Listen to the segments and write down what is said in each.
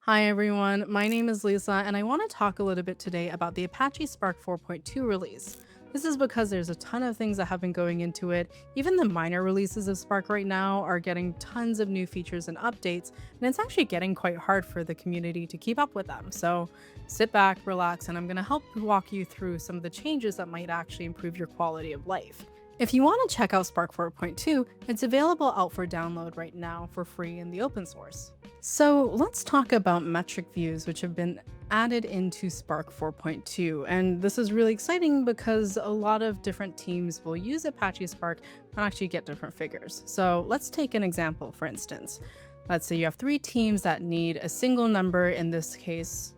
Hi everyone, my name is Lisa and I want to talk a little bit today about the Apache Spark 4.2 release. This is because there's a ton of things that have been going into it. Even the minor releases of Spark right now are getting tons of new features and updates, and it's actually getting quite hard for the community to keep up with them. So sit back, relax, and I'm going to help walk you through some of the changes that might actually improve your quality of life. If you want to check out Spark 4.2, it's available out for download right now for free in the open source. So let's talk about metric views, which have been added into Spark 4.2. And this is really exciting because a lot of different teams will use Apache Spark and actually get different figures. So let's take an example, for instance. Let's say you have three teams that need a single number, in this case,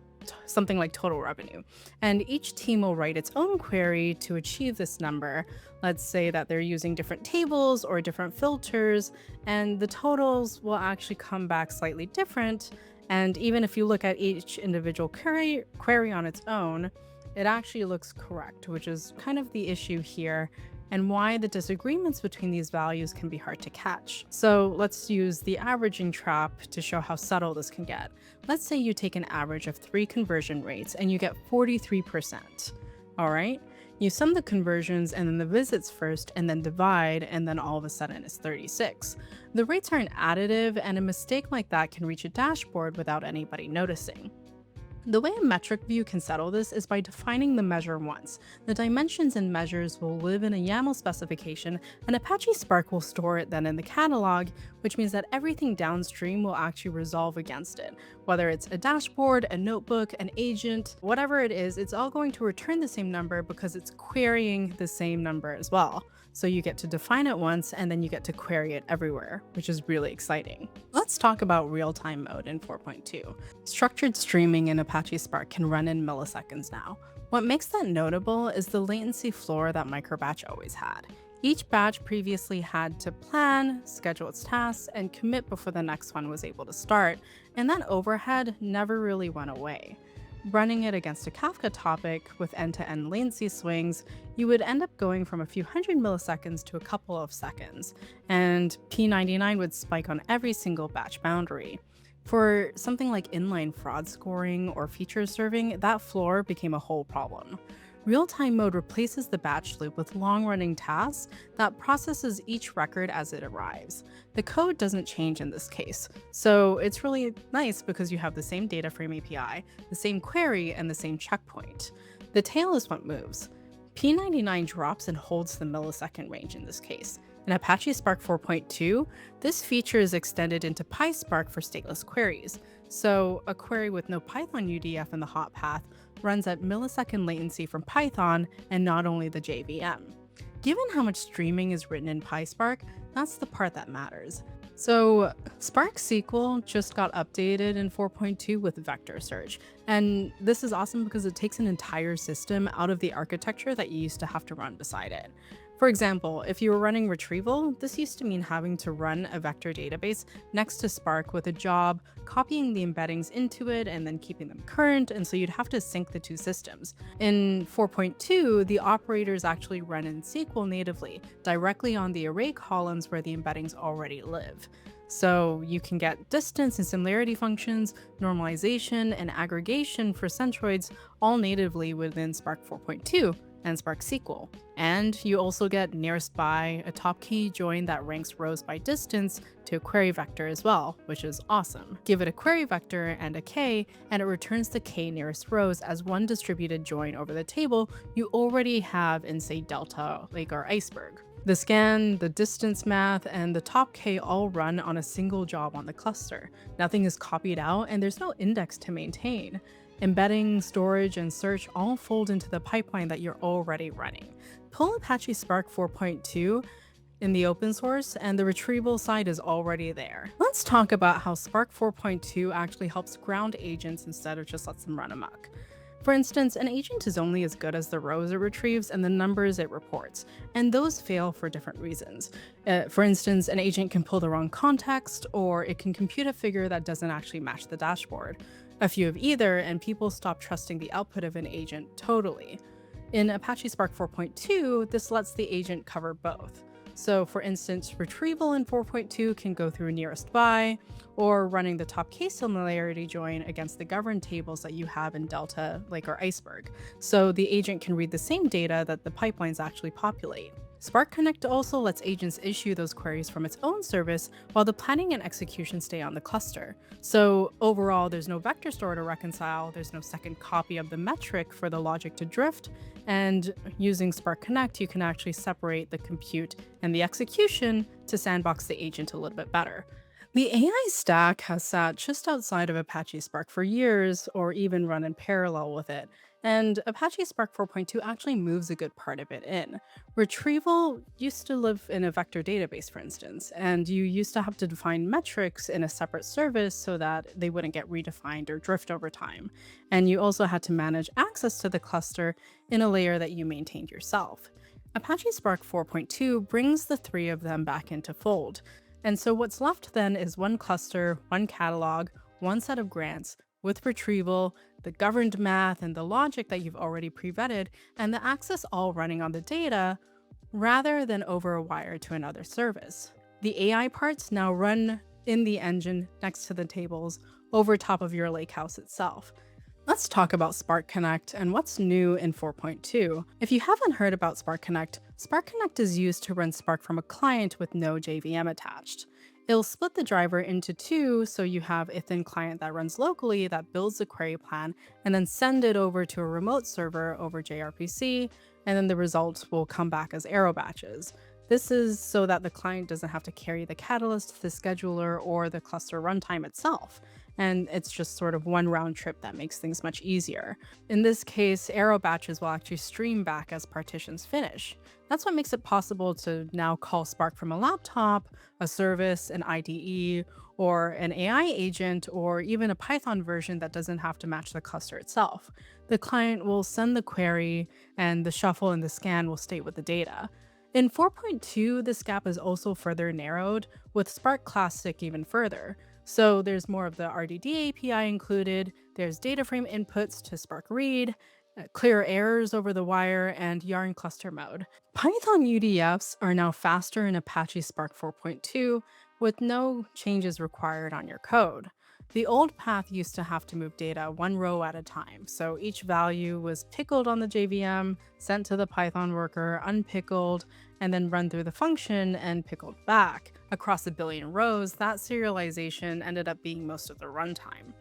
something like total revenue. And each team will write its own query to achieve this number. Let's say that they're using different tables or different filters, and the totals will actually come back slightly different. And even if you look at each individual query on its own, it actually looks correct, which is kind of the issue here and why the disagreements between these values can be hard to catch. So let's use the averaging trap to show how subtle this can get. Let's say you take an average of 3 conversion rates and you get 43%. All right? You sum the conversions and then the visits first and then divide, and then all of a sudden it's 36. The rates aren't additive, and a mistake like that can reach a dashboard without anybody noticing. The way a metric view can settle this is by defining the measure once. The dimensions and measures will live in a YAML specification, and Apache Spark will store it then in the catalog, which means that everything downstream will actually resolve against it. Whether it's a dashboard, a notebook, an agent, whatever it is, it's all going to return the same number because it's querying the same number as well. So you get to define it once and then you get to query it everywhere, which is really exciting. Let's talk about real-time mode in 4.2. Structured streaming in Apache Spark can run in milliseconds now. What makes that notable is the latency floor that microbatch always had. Each batch previously had to plan, schedule its tasks, and commit before the next one was able to start, and that overhead never really went away. Running it against a Kafka topic with end-to-end latency swings, you would end up going from a few hundred milliseconds to a couple of seconds, and P99 would spike on every single batch boundary. For something like inline fraud scoring or feature serving, that floor became a whole problem. Real-time mode replaces the batch loop with long-running tasks that processes each record as it arrives. The code doesn't change in this case, so it's really nice because you have the same data frame API, the same query, and the same checkpoint. The tail is what moves. P99 drops and holds the millisecond range in this case. In Apache Spark 4.2, this feature is extended into PySpark for stateless queries. So a query with no Python UDF in the hot path runs at millisecond latency from Python and not only the JVM. Given how much streaming is written in PySpark, that's the part that matters. So Spark SQL just got updated in 4.2 with vector search. And this is awesome because it takes an entire system out of the architecture that you used to have to run beside it. For example, if you were running retrieval, this used to mean having to run a vector database next to Spark with a job, copying the embeddings into it, and then keeping them current, and so you'd have to sync the two systems. In 4.2, the operators actually run in SQL natively, directly on the array columns where the embeddings already live. So you can get distance and similarity functions, normalization, and aggregation for centroids all natively within Spark 4.2 and Spark SQL. And you also get nearest by, a top key join that ranks rows by distance to a query vector as well, which is awesome. Give it a query vector and a k, and it returns the k nearest rows as one distributed join over the table you already have in, say, Delta, Lake, or Iceberg. The scan, the distance math, and the top k all run on a single job on the cluster. Nothing is copied out, and there's no index to maintain. Embedding, storage, and search all fold into the pipeline that you're already running. Pull Apache Spark 4.2 in the open source, and the retrieval side is already there. Let's talk about how Spark 4.2 actually helps ground agents instead of just lets them run amok. For instance, an agent is only as good as the rows it retrieves and the numbers it reports, and those fail for different reasons. For instance, an agent can pull the wrong context, or it can compute a figure that doesn't actually match the dashboard. A few of either, and people stop trusting the output of an agent totally. In Apache Spark 4.2, this lets the agent cover both. So for instance, retrieval in 4.2 can go through nearest by, or running the top case similarity join against the governed tables that you have in Delta, Lake, or Iceberg. So the agent can read the same data that the pipelines actually populate. Spark Connect also lets agents issue those queries from its own service while the planning and execution stay on the cluster. So overall, there's no vector store to reconcile, there's no second copy of the metric for the logic to drift, and using Spark Connect, you can actually separate the compute and the execution to sandbox the agent a little bit better. The AI stack has sat just outside of Apache Spark for years, or even run in parallel with it, and Apache Spark 4.2 actually moves a good part of it in. Retrieval used to live in a vector database, for instance, and you used to have to define metrics in a separate service so that they wouldn't get redefined or drift over time. And you also had to manage access to the cluster in a layer that you maintained yourself. Apache Spark 4.2 brings the three of them back into fold. And so what's left then is one cluster, one catalog, one set of grants with retrieval, the governed math, and the logic that you've already pre-vetted, and the access all running on the data rather than over a wire to another service. The AI parts now run in the engine next to the tables over top of your lakehouse itself. Let's talk about Spark Connect and what's new in 4.2. If you haven't heard about Spark Connect is used to run Spark from a client with no JVM attached. It'll split the driver into two, so you have a thin client that runs locally that builds the query plan and then send it over to a remote server over gRPC, and then the results will come back as arrow batches. This is so that the client doesn't have to carry the catalyst, the scheduler, or the cluster runtime itself. And it's just sort of one round trip that makes things much easier. In this case, arrow batches will actually stream back as partitions finish. That's what makes it possible to now call Spark from a laptop, a service, an IDE, or an AI agent, or even a Python version that doesn't have to match the cluster itself. The client will send the query, and the shuffle and the scan will stay with the data. In 4.2, this gap is also further narrowed, with Spark Classic even further. So there's more of the RDD API included, there's data frame inputs to Spark Read, clear errors over the wire, and yarn cluster mode. Python UDFs are now faster in Apache Spark 4.2 with no changes required on your code. The old path used to have to move data one row at a time, so each value was pickled on the JVM, sent to the Python worker, unpickled, and then run through the function and pickled back. Across a billion rows, that serialization ended up being most of the runtime.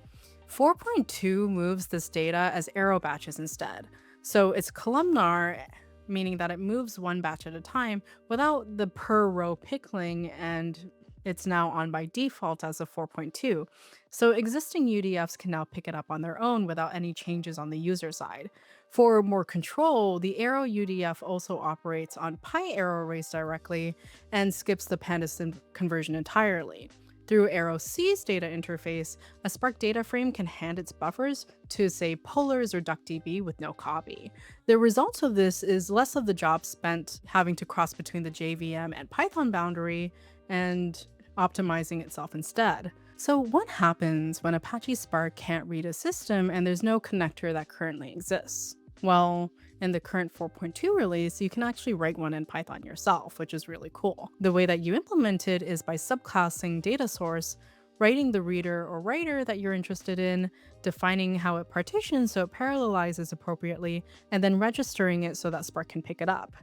4.2 moves this data as arrow batches instead. So it's columnar, meaning that it moves one batch at a time without the per row pickling, and it's now on by default as of 4.2. So existing UDFs can now pick it up on their own without any changes on the user side. For more control, the arrow UDF also operates on PyArrow arrays directly and skips the pandas conversion entirely. Through Arrow C's data interface, a Spark data frame can hand its buffers to, say, Polars or DuckDB with no copy. The result of this is less of the job spent having to cross between the JVM and Python boundary and optimizing itself instead. So what happens when Apache Spark can't read a system and there's no connector that currently exists? Well, in the current 4.2 release, you can actually write one in Python yourself, which is really cool. The way that you implement it is by subclassing data source, writing the reader or writer that you're interested in, defining how it partitions so it parallelizes appropriately, and then registering it so that Spark can pick it up.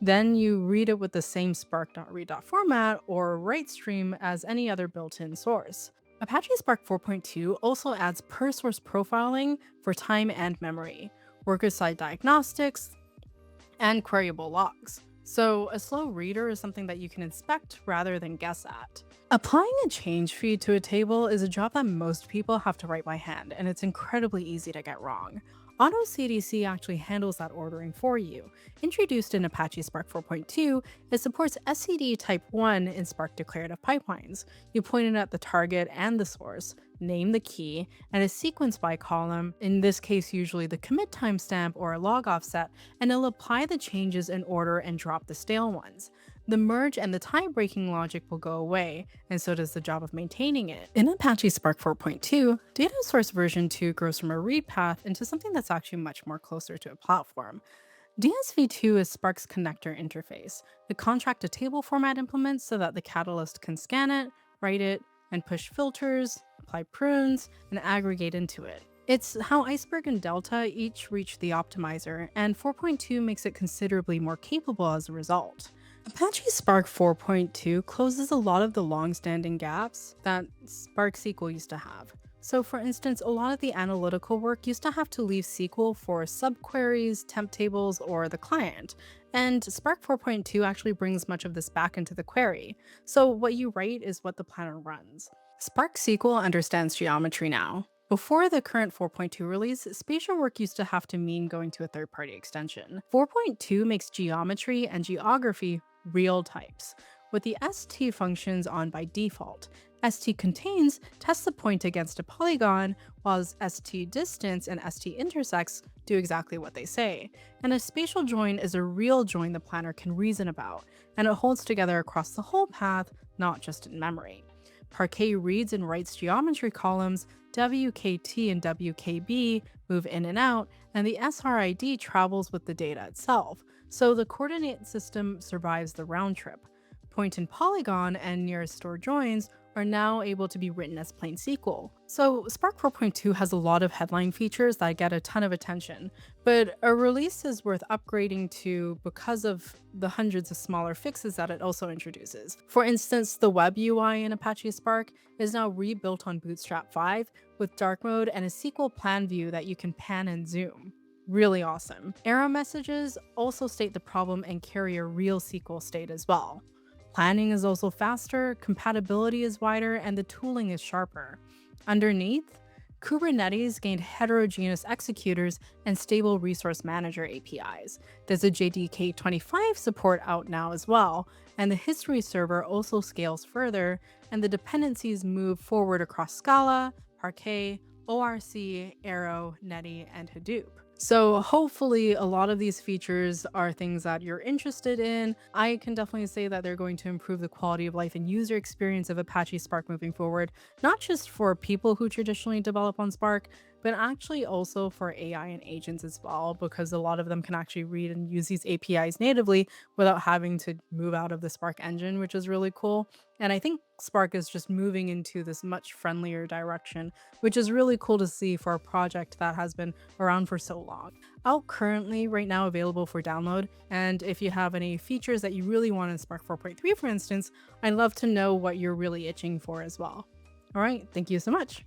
Then you read it with the same spark.read.format or write stream as any other built-in source. Apache Spark 4.2 also adds per-source profiling for time and memory, worker-side diagnostics, and queryable logs. So a slow reader is something that you can inspect rather than guess at. Applying a change feed to a table is a job that most people have to write by hand, and it's incredibly easy to get wrong. AutoCDC actually handles that ordering for you. Introduced in Apache Spark 4.2, it supports SCD Type 1 in Spark declarative pipelines. You point it at the target and the source, name the key, and a sequence by column, in this case usually the commit timestamp or a log offset, and it'll apply the changes in order and drop the stale ones. The merge and the tie-breaking logic will go away, and so does the job of maintaining it. In Apache Spark 4.2, data source version 2 grows from a read path into something that's actually much more closer to a platform. DSV2 is Spark's connector interface. The contract to table format implements so that the catalyst can scan it, write it, and push filters, apply prunes, and aggregate into it. It's how Iceberg and Delta each reach the optimizer, and 4.2 makes it considerably more capable as a result. Apache Spark 4.2 closes a lot of the long-standing gaps that Spark SQL used to have. So for instance, a lot of the analytical work used to have to leave SQL for subqueries, temp tables, or the client. And Spark 4.2 actually brings much of this back into the query. So what you write is what the planner runs. Spark SQL understands geometry now. Before the current 4.2 release, spatial work used to have to mean going to a third-party extension. 4.2 makes geometry and geography real types, with the st functions on by default. St_contains tests the point against a polygon, while st_distance and st_intersects do exactly what they say. And a spatial join is a real join the planner can reason about, and it holds together across the whole path, not just in memory. Parquet reads and writes geometry columns, WKT and WKB move in and out, and the SRID travels with the data itself, so the coordinate system survives the round trip. Point and polygon and nearest store joins are now able to be written as plain SQL. So Spark 4.2 has a lot of headline features that get a ton of attention, but a release is worth upgrading to because of the hundreds of smaller fixes that it also introduces. For instance, the web UI in Apache Spark is now rebuilt on Bootstrap 5 with dark mode and a SQL plan view that you can pan and zoom. Really awesome. Error messages also state the problem and carry a real SQL state as well. Planning is also faster, compatibility is wider, and the tooling is sharper. Underneath, Kubernetes gained heterogeneous executors and stable resource manager APIs. There's a JDK25 support out now as well, and the history server also scales further, and the dependencies move forward across Scala, Parquet, ORC, Arrow, Netty, and Hadoop. So hopefully a lot of these features are things that you're interested in. I can definitely say that they're going to improve the quality of life and user experience of Apache Spark moving forward, not just for people who traditionally develop on Spark, but actually also for AI and agents as well, because a lot of them can actually read and use these APIs natively without having to move out of the Spark engine, which is really cool. And I think Spark is just moving into this much friendlier direction, which is really cool to see for a project that has been around for so long. Out currently, right now, available for download. And if you have any features that you really want in Spark 4.3, for instance, I'd love to know what you're really itching for as well. All right, thank you so much.